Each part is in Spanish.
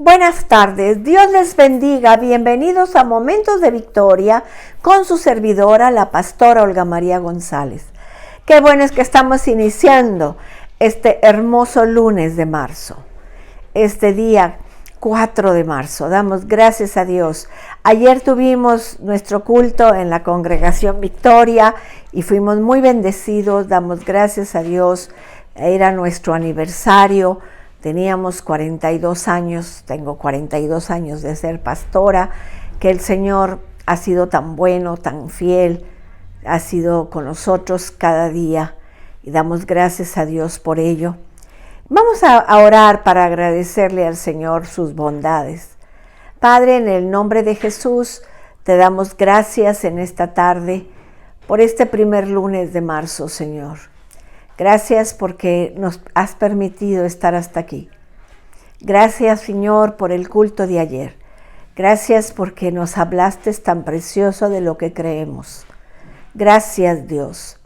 Buenas tardes, Dios les bendiga, bienvenidos a Momentos de Victoria con su servidora, la pastora Olga María González. Qué bueno es que estamos iniciando este hermoso lunes de marzo, este día 4 de marzo. Damos gracias a Dios. Ayer tuvimos nuestro culto en la congregación Victoria y fuimos muy bendecidos, damos gracias a Dios. Era nuestro aniversario. Teníamos 42 años, tengo 42 años de ser pastora, que el Señor ha sido tan bueno, tan fiel, ha sido con nosotros cada día y damos gracias a Dios por ello. Vamos a orar para agradecerle al Señor sus bondades. Padre, en el nombre de Jesús, te damos gracias en esta tarde por este primer lunes de marzo, Señor. Gracias porque nos has permitido estar hasta aquí. Gracias, Señor, por el culto de ayer. Gracias porque nos hablaste tan precioso de lo que creemos. Gracias, Dios.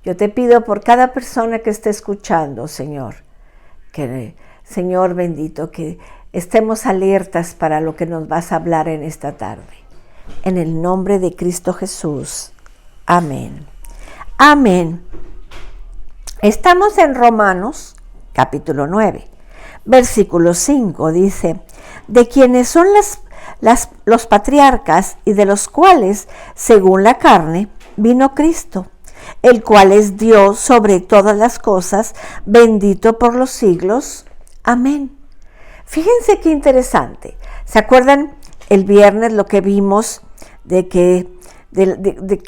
Yo te pido por cada persona que esté escuchando, Señor, que, Señor bendito, que estemos alertas para lo que nos vas a hablar en esta tarde. En el nombre de Cristo Jesús. Amén. Amén. Estamos en Romanos, capítulo 9, versículo 5, dice, de quienes son los patriarcas y de los cuales, según la carne, vino Cristo, el cual es Dios sobre todas las cosas, bendito por los siglos. Amén. Fíjense qué interesante. ¿Se acuerdan el viernes lo que vimos de que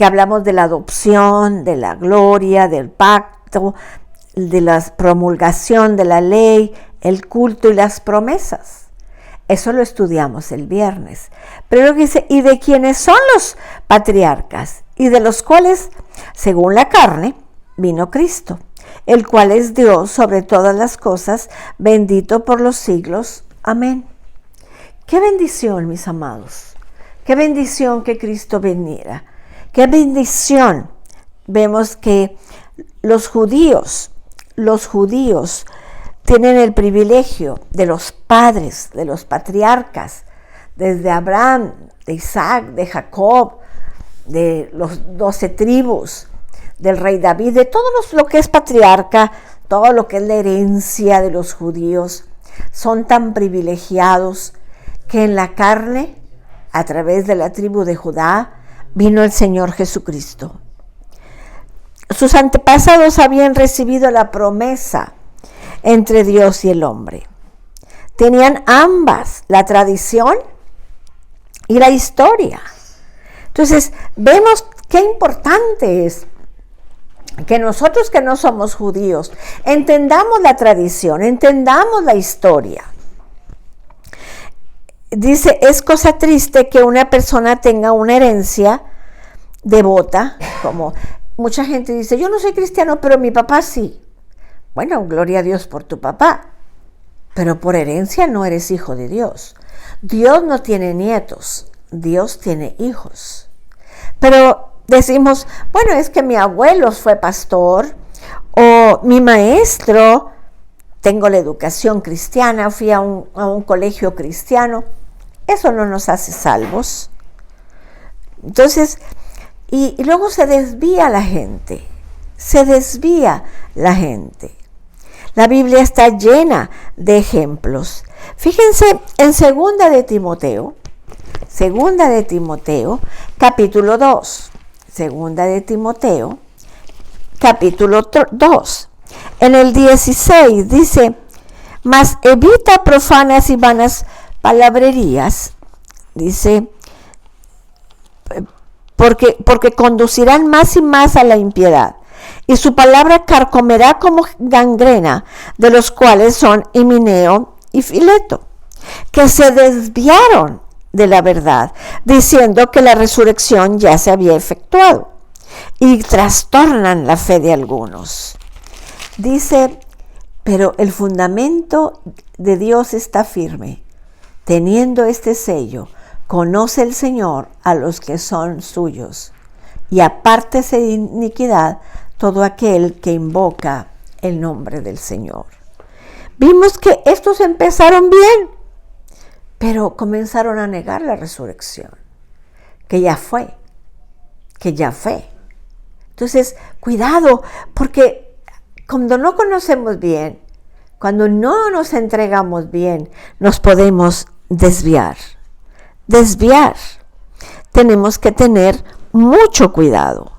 hablamos de la adopción, de la gloria, del pacto, de la promulgación de la ley, el culto y las promesas? Eso lo estudiamos el viernes. Pero dice, y de quienes son los patriarcas, y de los cuales, según la carne, vino Cristo, el cual es Dios sobre todas las cosas, bendito por los siglos. Amén. Qué bendición, mis amados. Qué bendición que Cristo viniera. Qué bendición. Vemos que los judíos tienen el privilegio de los padres, de los patriarcas, desde Abraham, de Isaac, de Jacob, de los 12 tribus, del rey David, de todo lo que es patriarca, todo lo que es la herencia de los judíos. Son tan privilegiados que en la carne, a través de la tribu de Judá, vino el Señor Jesucristo. Sus antepasados habían recibido la promesa entre Dios y el hombre. Tenían ambas, la tradición y la historia. Entonces, vemos qué importante es que nosotros que no somos judíos entendamos la tradición, entendamos la historia. Dice, es cosa triste que una persona tenga una herencia devota, como mucha gente dice, yo no soy cristiano, pero mi papá sí. Bueno, gloria a Dios por tu papá, pero por herencia no eres hijo de Dios. Dios no tiene nietos, Dios tiene hijos. Pero decimos, bueno, es que mi abuelo fue pastor, o mi maestro, tengo la educación cristiana, fui a un colegio cristiano. Eso no nos hace salvos. Entonces, y luego se desvía la gente, La Biblia está llena de ejemplos. Fíjense en Segunda de Timoteo, capítulo 2. Segunda de Timoteo, capítulo 2. En el 16 dice, mas evita profanas y vanas palabrerías, dice, porque conducirán más y más a la impiedad, y su palabra carcomerá como gangrena, de los cuales son Himeneo y Fileto, que se desviaron de la verdad, diciendo que la resurrección ya se había efectuado, y trastornan la fe de algunos. Dice, pero el fundamento de Dios está firme, teniendo este sello, conoce el Señor a los que son suyos, y apártese de iniquidad todo aquel que invoca el nombre del Señor. Vimos que estos empezaron bien, pero comenzaron a negar la resurrección, que ya fue. Entonces, cuidado, porque cuando no conocemos bien, cuando no nos entregamos bien, nos podemos desviar. Tenemos que tener mucho cuidado.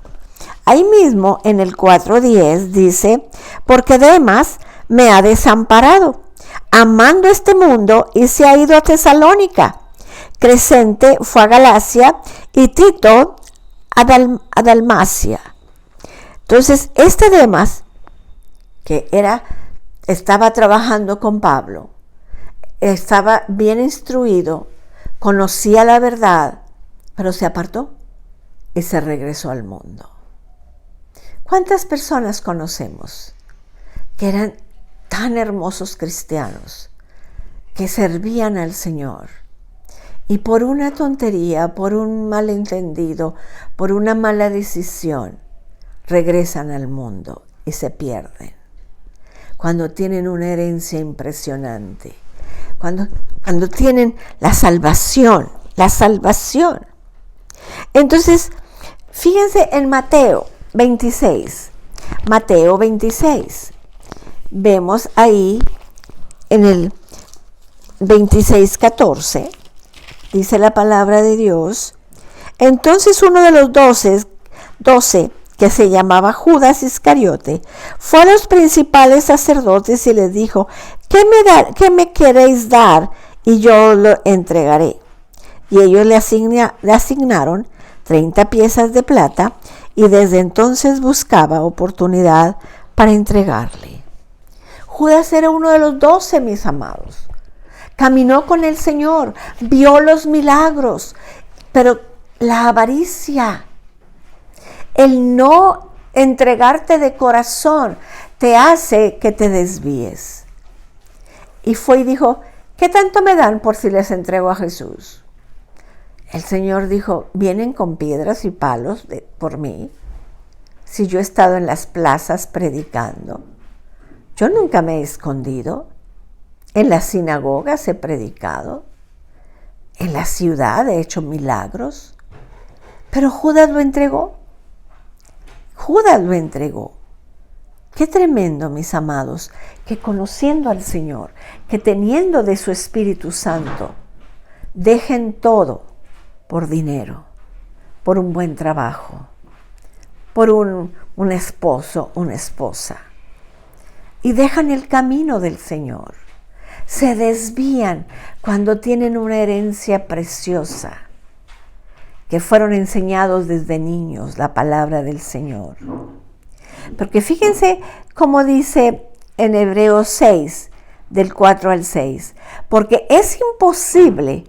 Ahí mismo en el 4:10 dice, porque Demas me ha desamparado, amando este mundo, y se ha ido a Tesalónica. Crescente fue a Galacia y Tito a Dalmacia. Entonces, este Demas, que estaba trabajando con Pablo, estaba bien instruido, conocía la verdad, pero se apartó y se regresó al mundo. ¿Cuántas personas conocemos que eran tan hermosos cristianos, que servían al Señor, y por una tontería, por un malentendido, por una mala decisión, regresan al mundo y se pierden? Cuando tienen una herencia impresionante, cuando tienen la salvación. Entonces, fíjense en Mateo 26. Vemos ahí en el 26:14, dice la palabra de Dios. Entonces uno de los 12, que se llamaba Judas Iscariote, fue a los principales sacerdotes y les dijo, ¿qué me queréis dar? Y yo lo entregaré. Y ellos le asignaron 30 piezas de plata, y desde entonces buscaba oportunidad para entregarle. Judas era uno de los 12, mis amados. Caminó con el Señor, vio los milagros, pero la avaricia, el no entregarte de corazón, te hace que te desvíes. Y fue y dijo, ¿qué tanto me dan por si les entrego a Jesús? El Señor dijo, ¿vienen con piedras y palos por mí? Si yo he estado en las plazas predicando, yo nunca me he escondido. En las sinagogas he predicado, en la ciudad he hecho milagros, pero Judas lo entregó. Qué tremendo, mis amados, que conociendo al Señor, que teniendo de su Espíritu Santo, dejen todo por dinero, por un buen trabajo, por un esposo, una esposa, y dejan el camino del Señor. Se desvían cuando tienen una herencia preciosa, que fueron enseñados desde niños la palabra del Señor. Porque fíjense cómo dice en Hebreos 6, del 4 al 6, porque es imposible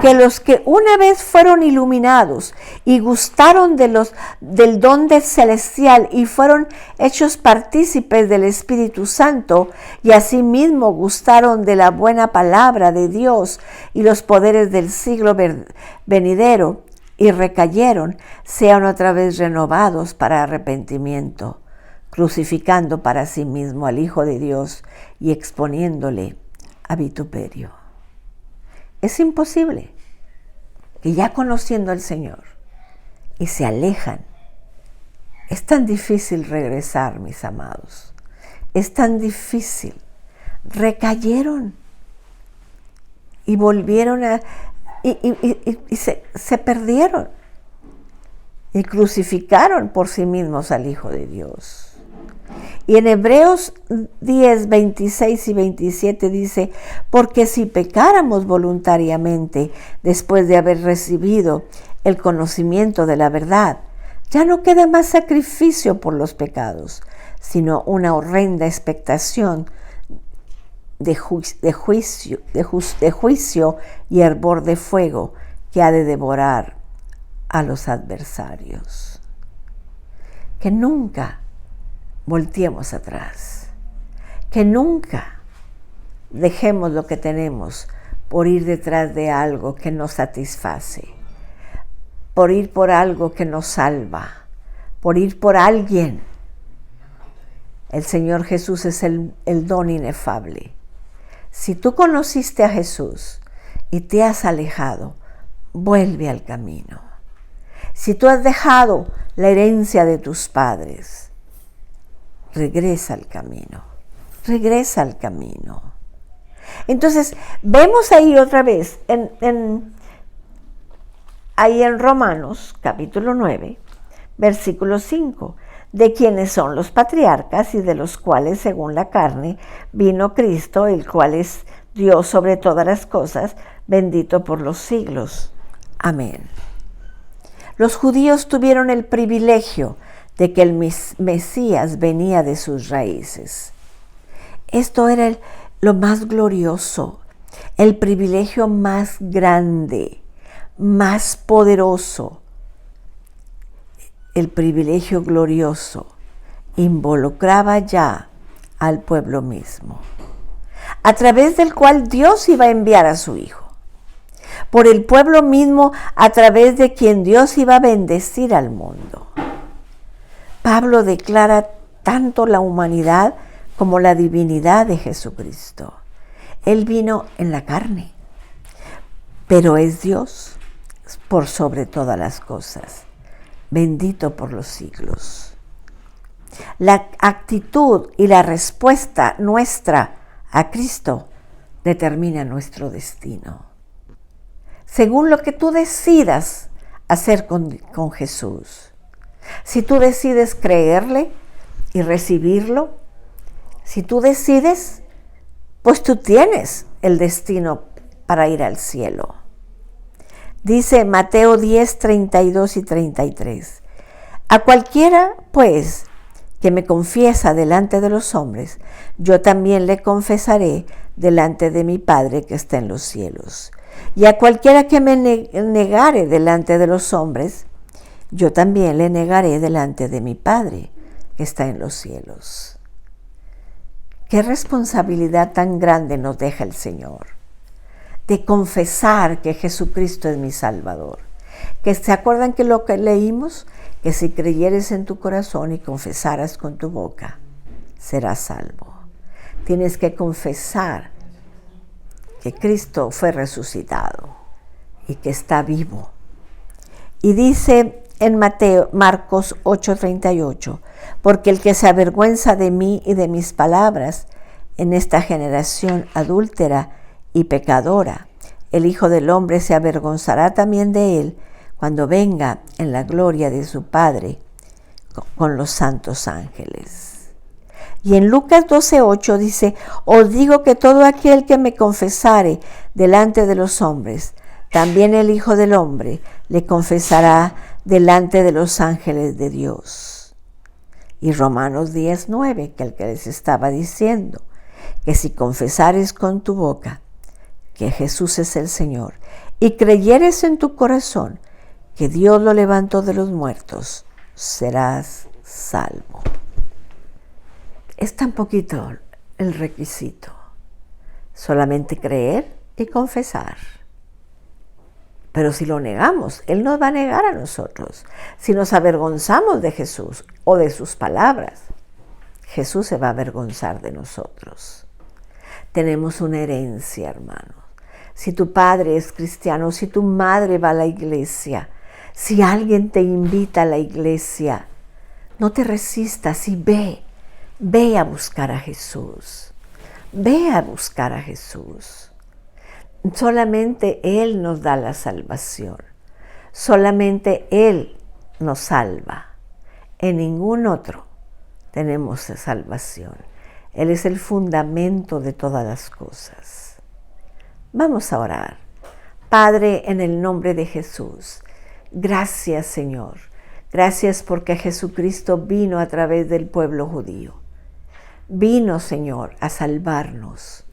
que los que una vez fueron iluminados y gustaron del don celestial y fueron hechos partícipes del Espíritu Santo y asimismo gustaron de la buena palabra de Dios y los poderes del siglo venidero y recayeron, sean otra vez renovados para arrepentimiento, crucificando para sí mismo al Hijo de Dios y exponiéndole a vituperio. Es imposible que ya conociendo al Señor y se alejan, es tan difícil regresar, mis amados, es tan difícil. Recayeron y volvieron y se perdieron y crucificaron por sí mismos al Hijo de Dios. Y en Hebreos 10, 26 y 27 dice, porque si pecáramos voluntariamente después de haber recibido el conocimiento de la verdad, ya no queda más sacrificio por los pecados, sino una horrenda expectación de juicio y hervor de fuego que ha de devorar a los adversarios. Que nunca volteemos atrás, que nunca dejemos lo que tenemos por ir detrás de algo que nos satisface, por ir por algo que nos salva, por ir por alguien. El Señor Jesús es el don inefable. Si tú conociste a Jesús y te has alejado, vuelve al camino. Si tú has dejado la herencia de tus padres, regresa al camino, regresa al camino. Entonces, vemos ahí otra vez, ahí en Romanos, capítulo 9, versículo 5, de quienes son los patriarcas y de los cuales, según la carne, vino Cristo, el cual es Dios sobre todas las cosas, bendito por los siglos. Amén. Los judíos tuvieron el privilegio de que el Mesías venía de sus raíces. Esto era lo más glorioso, el privilegio más grande, más poderoso. El privilegio glorioso involucraba ya al pueblo mismo, a través del cual Dios iba a enviar a su Hijo, por el pueblo mismo a través de quien Dios iba a bendecir al mundo. Pablo declara tanto la humanidad como la divinidad de Jesucristo. Él vino en la carne, pero es Dios por sobre todas las cosas, bendito por los siglos. La actitud y la respuesta nuestra a Cristo determina nuestro destino. Según lo que tú decidas hacer con Jesús. Si tú decides creerle y recibirlo, si tú decides, pues tú tienes el destino para ir al cielo. Dice Mateo 10, 32 y 33. A cualquiera, pues, que me confiesa delante de los hombres, yo también le confesaré delante de mi Padre que está en los cielos. Y a cualquiera que me negare delante de los hombres, yo también le negaré delante de mi Padre que está en los cielos. Qué responsabilidad tan grande nos deja el Señor de confesar que Jesucristo es mi Salvador. Que se acuerdan que lo que leímos, que si creyeres en tu corazón y confesaras con tu boca, serás salvo. Tienes que confesar que Cristo fue resucitado y que está vivo. Y dice en Marcos 8:38, porque el que se avergüenza de mí y de mis palabras en esta generación adúltera y pecadora, el Hijo del Hombre se avergonzará también de él cuando venga en la gloria de su Padre con los santos ángeles. Y en Lucas 12:8 dice, os digo que todo aquel que me confesare delante de los hombres, también el Hijo del Hombre le confesará delante de los ángeles de Dios. Y Romanos 10:9, que el que les estaba diciendo, que si confesares con tu boca que Jesús es el Señor y creyeres en tu corazón que Dios lo levantó de los muertos, serás salvo. Es tan poquito el requisito, solamente creer y confesar. Pero si lo negamos, Él nos va a negar a nosotros. Si nos avergonzamos de Jesús o de sus palabras, Jesús se va a avergonzar de nosotros. Tenemos una herencia, hermanos. Si tu padre es cristiano, si tu madre va a la iglesia, si alguien te invita a la iglesia, no te resistas y ve a buscar a Jesús. Ve a buscar a Jesús. Solamente Él nos da la salvación. Solamente Él nos salva. En ningún otro tenemos salvación. Él es el fundamento de todas las cosas. Vamos a orar. Padre, en el nombre de Jesús, gracias, Señor. Gracias porque Jesucristo vino a través del pueblo judío. Vino, Señor, a salvarnos.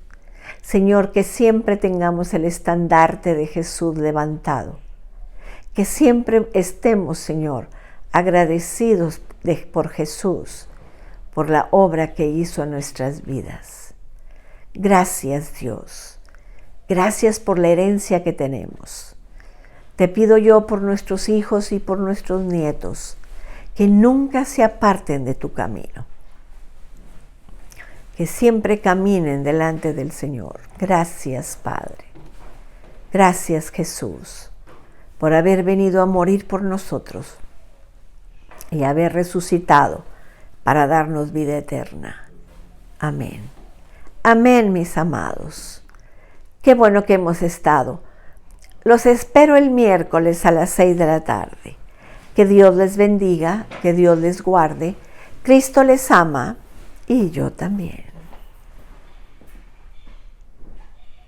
Señor, que siempre tengamos el estandarte de Jesús levantado. Que siempre estemos, Señor, agradecidos por Jesús, por la obra que hizo en nuestras vidas. Gracias, Dios. Gracias por la herencia que tenemos. Te pido yo por nuestros hijos y por nuestros nietos, que nunca se aparten de tu camino. Que siempre caminen delante del Señor. Gracias, Padre. Gracias, Jesús, por haber venido a morir por nosotros y haber resucitado para darnos vida eterna. Amén. Amén, mis amados. Qué bueno que hemos estado. Los espero el miércoles a las 6 de la tarde. Que Dios les bendiga, que Dios les guarde. Cristo les ama y yo también.